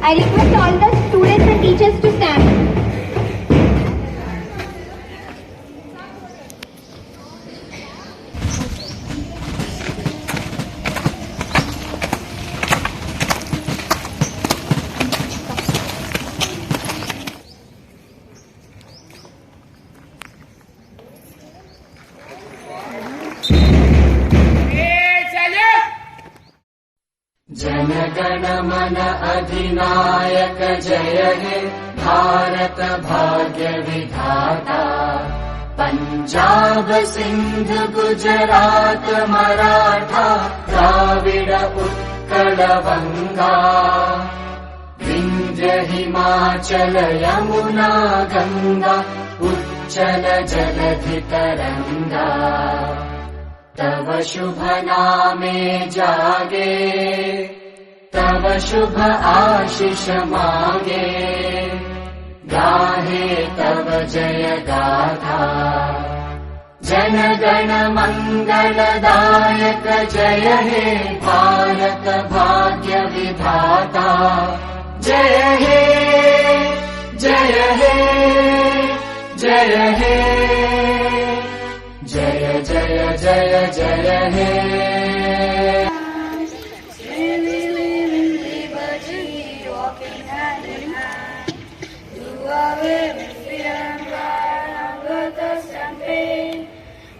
I request all the students and teachers to stand. जनगण मन अधिनायक जय हे भारत भाग्य विधाता। पंजाब सिंध गुजरात मराठा द्राविड उत्कल बंगा। विंध्य हिमाचल यमुना गंगा उच्चल जलधि तरंगा। तव शुभ नामे जागे तव शुभ आशीष मागे। गाहे तव जय गाथा जनगण मंगलदायक जय हे भारत भाग्य विधाता। जय हे जय हे जय हे जय जय जय जय हे।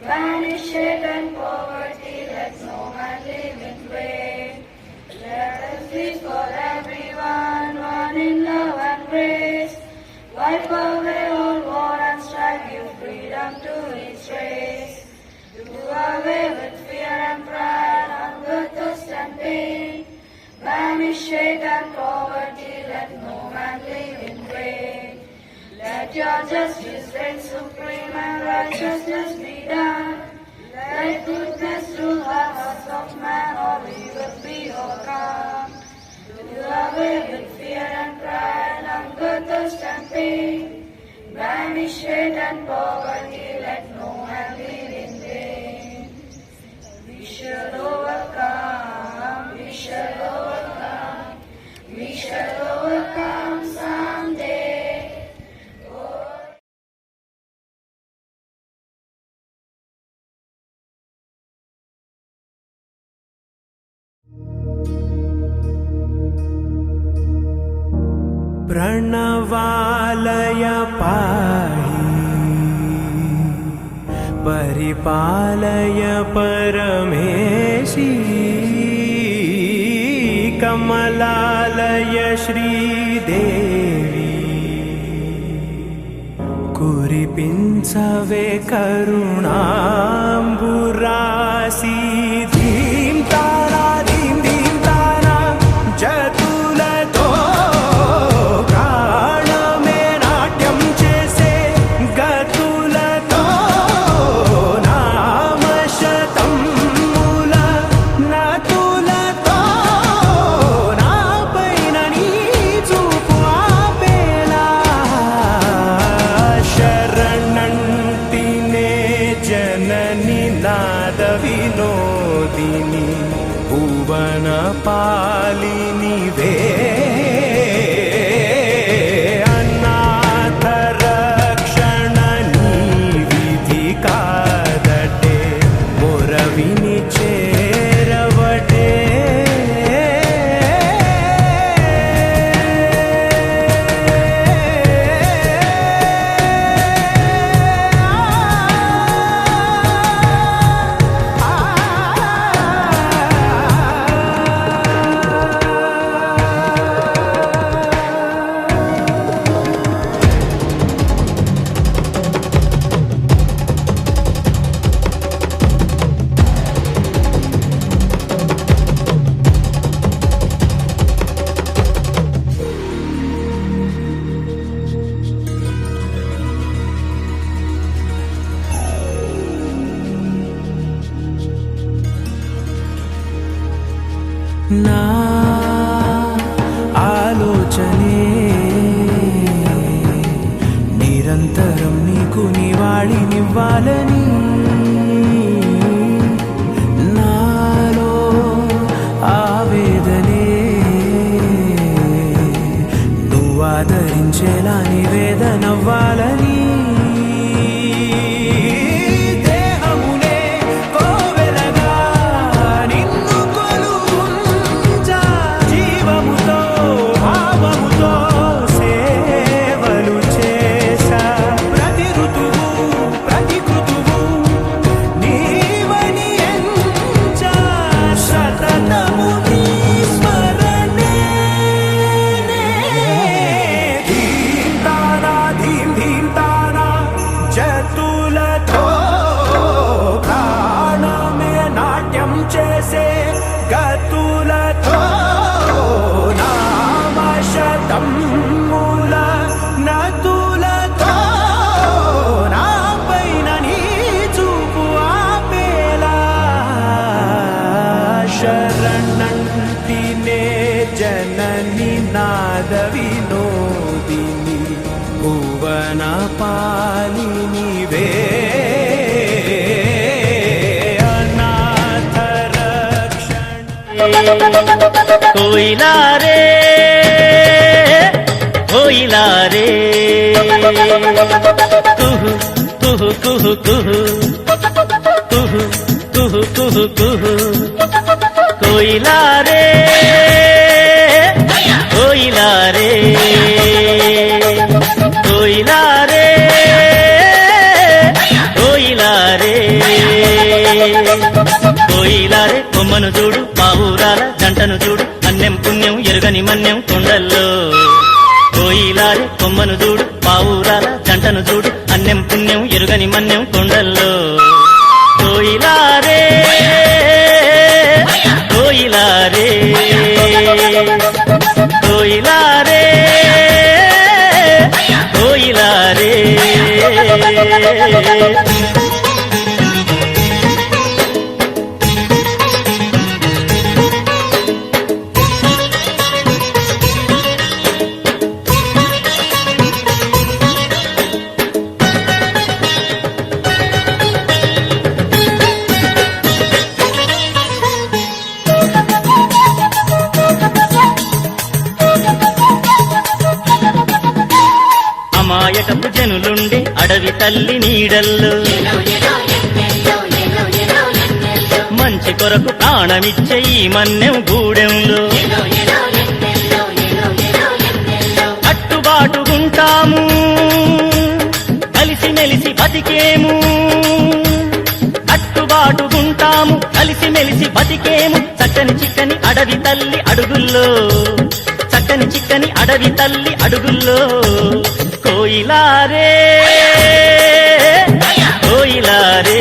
Banish hate and poverty, let no man live in vain. Let us be for everyone, one in love and grace. Wipe away all war and strife, give freedom to each race. Do away with fear and pride, hunger, thirst and pain. Banish hate and poverty, let no man live in vain. Let your justice reign supreme and righteousness be done. Let goodness rule the hearts of man, or we will be overcome. Do away with fear and pride, hunger, thirst and pain. Banish hate and poverty, let no man live in vain. We shall overcome, we shall overcome, we shall overcome someday. प्रणवालय पाहि परिपालय परमेशी। कमलालय श्रीदेवी कुरिपिंचवे करुणांबुरासी। धीम तारा धीम धीम तारा जतुलतो विनोदिनी भुवन पालिनी वे ఫలించేలా నివేదనవ్వాలని దేహమునే కోవెలగా నిన్ను కొలువుంచా జీవముతో భావముతో సేవలు చేసా ప్రతి ఋతువు ప్రతి కృతువు నీవని ఎంచా సతతము నీ స్మరణే ధీం తానా ధీం ధీం తానా జతులతో ప్రాణమే నాట్యం చేసే గతులతో నామశతం మూల నతులతో నా పైన నీ చూపు ఆపేలా శరణంటినే జనని నాద వినోదిని భువన పాలినివే అనాథ రక్షణ कोयला रे कोयला रे कुहू कुहू कुहू कुहू कुहू कुहू कुहू कुहू कोयला रे कोयला रे कोयला रे कोयला रे కోయిలా రే కొమ్మను చూడు పావురాల జంటను చూడు అన్యం పుణ్యం ఎరుగని మన్యం కొండల్లో కోయిలా రే కొమ్మను చూడు పావురాల జంటను చూడు అన్యం పుణ్యం ఎరుగని మన్యం కొండల్లో కోయిలా రే కోయిలా రే కోయిలా రే కోయిలా రే అమాయకపు జనులుండే అడవి తల్లి నీడల్లో మంచి కొరకు ప్రాణమిచ్చే ఈ మన్నెం గూడెంలో కట్టుబాటుగుంటాము కలిసిమెలిసి బతికేము కట్టుబాటుగుంటాము కలిసిమెలిసి బతికేము చక్కని చిక్కని అడవి తల్లి అడుగుల్లో చక్కని చిక్కని అడవి తల్లి అడుగుల్లో కోయిలా రే కోయిలా రే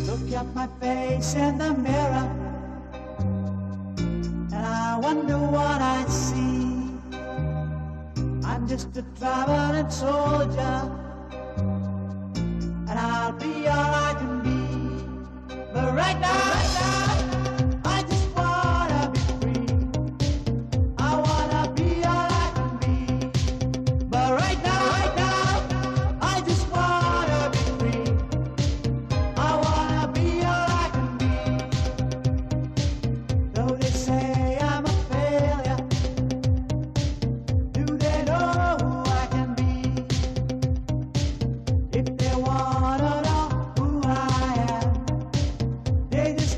Look at my face in the mirror, and I wonder what I see. I'm just a traveling soldier, and I'll be all I can be. But right now, I just wanna be free. I wanna be all I can be. But right now, I just wanna be free. I wanna be all I can be. Though they say I'm a failure, do they know who I can be? If they wanna know who I am, they just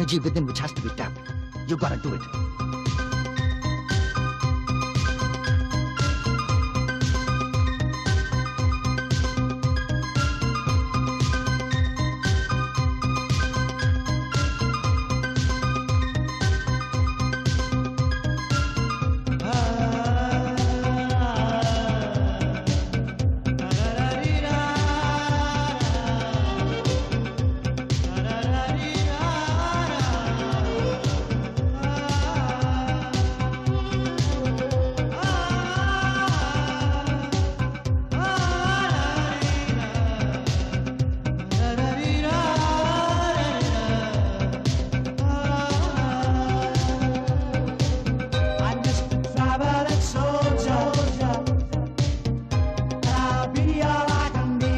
energy within which has to be tapped. You gotta do it. I'm just a traveling soldier, and I'll be all I can be.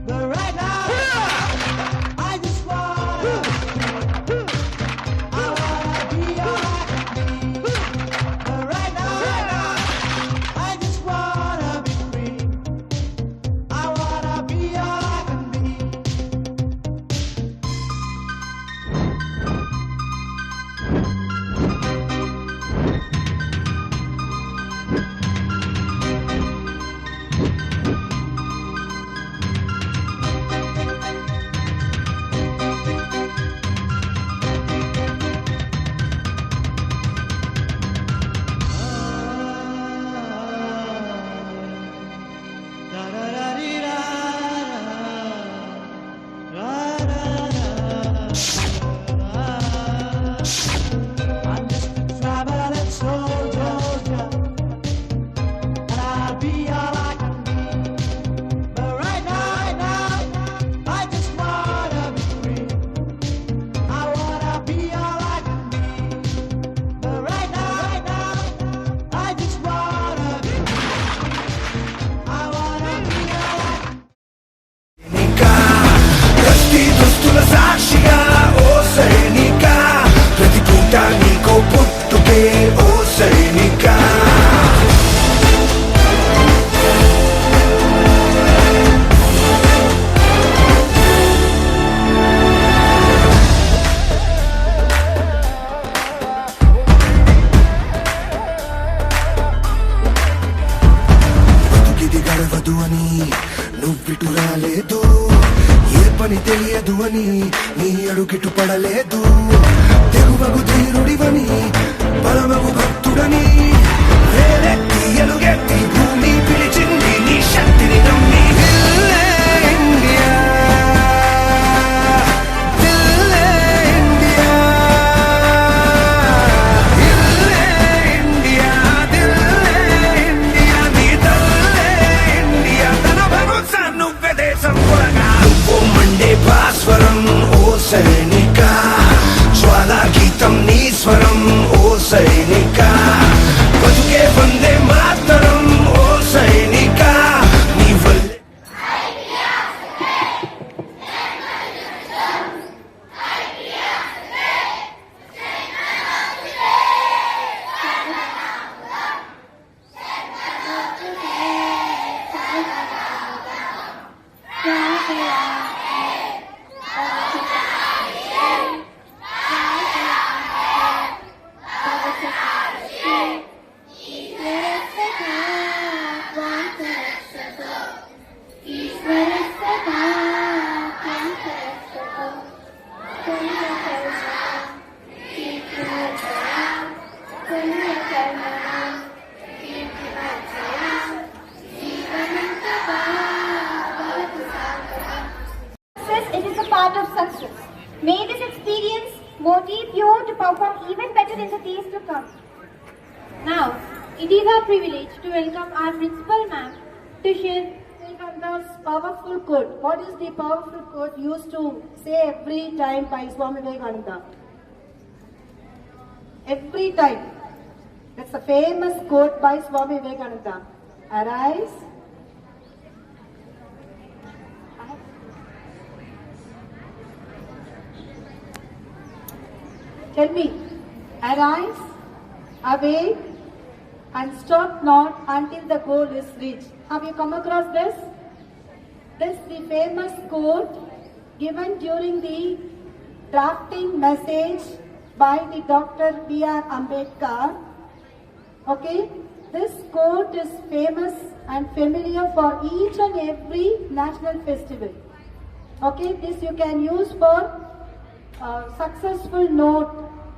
But right now, I just wanna be all I can be. But right now, I just wanna be free. I wanna be all I can be. I'm just a traveling soldier, and I'll be all I can be. But right now, I just wanna be free. I wanna be all I can be. But right now, I just wanna be free. I wanna be all I can be. సైనిక కత్తి దుస్తుల సాక్షిగా ఓ సైనిక ప్రతి పూట నీకో పుట్టుకే ఓ సైనిక బతుకిది గడవదు అని నువ్విటు రాలేదు, ఏ పని తెలియదు అని నీ అడుగిటు పడలేదు. తెగువగు ధీరుడివని బలమగు భక్తుడని వేలెత్తి ఎలుగెత్తి భూమి పిలిచింది నీ శక్తిని నమ్మి. దిల్లే ఇండియా, దిల్లే ఇండియా, దిల్లే ఇండియా, దిల్లే ఇండియా, నీ తల్లే ఇండియా, తన భరోసా నువ్వే దేశం కొరగా. నువ్వు మండే భాస్వరం ఓ సైనిక, జ్వాలా గీతం నీ స్వరం ఓ సైనిక, బతుకే వందే మాతరం ఓ సైనిక, నీ వల్లే It is a part of success. May this experience motivate you to perform even better in the days to come. Now, it is our privilege to welcome our principal ma'am to share Vivekananda's powerful quote. What is the powerful quote used to say every time by Swami Vivekananda? Every time. That's a famous quote by Swami Vivekananda. Arise. Tell me. Arise, awake, and stop not until the goal is reached. Have you come across this? This is the famous quote given during the drafting message by the Dr. B.R. Ambedkar. Okay, this quote is famous and familiar for each and every national festival. Okay, this you can use for successful note,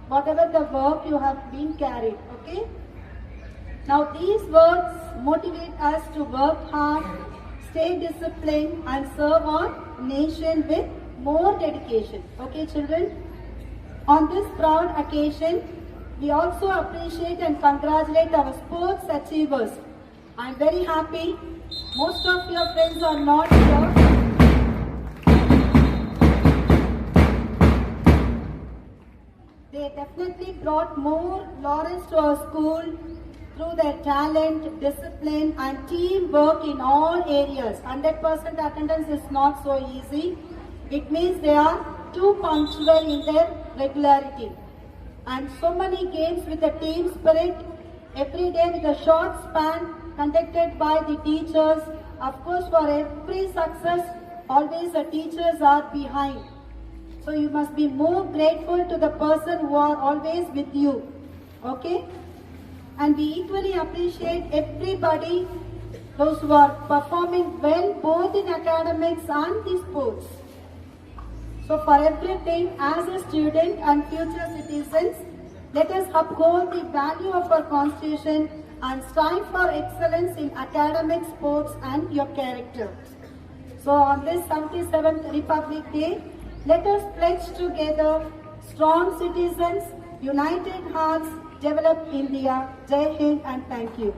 whatever the work you have been carried. Okay. Now these words motivate us to work hard, stay disciplined and serve our nation with more dedication. Okay children? On this proud occasion, we also appreciate and congratulate our sports achievers. I am very happy. Most of your friends are not here. They definitely brought more laurels to our school through their talent, discipline and teamwork in all areas. 100% attendance is not so easy. It means they are too punctual in their regularity. And so many games with a team spirit, every day with a short span conducted by the teachers. Of course, for every success, always the teachers are behind. So you must be more grateful to the person who are always with you. Okay? And we equally appreciate everybody, those who are performing well both in academics and the sports. So for everything, as a student and future citizens, let us uphold the value of our constitution and strive for excellence in academic, sports and your character. So on this 77th Republic Day, let us pledge together, strong citizens, united hearts, develop India. Jai Hind and thank you.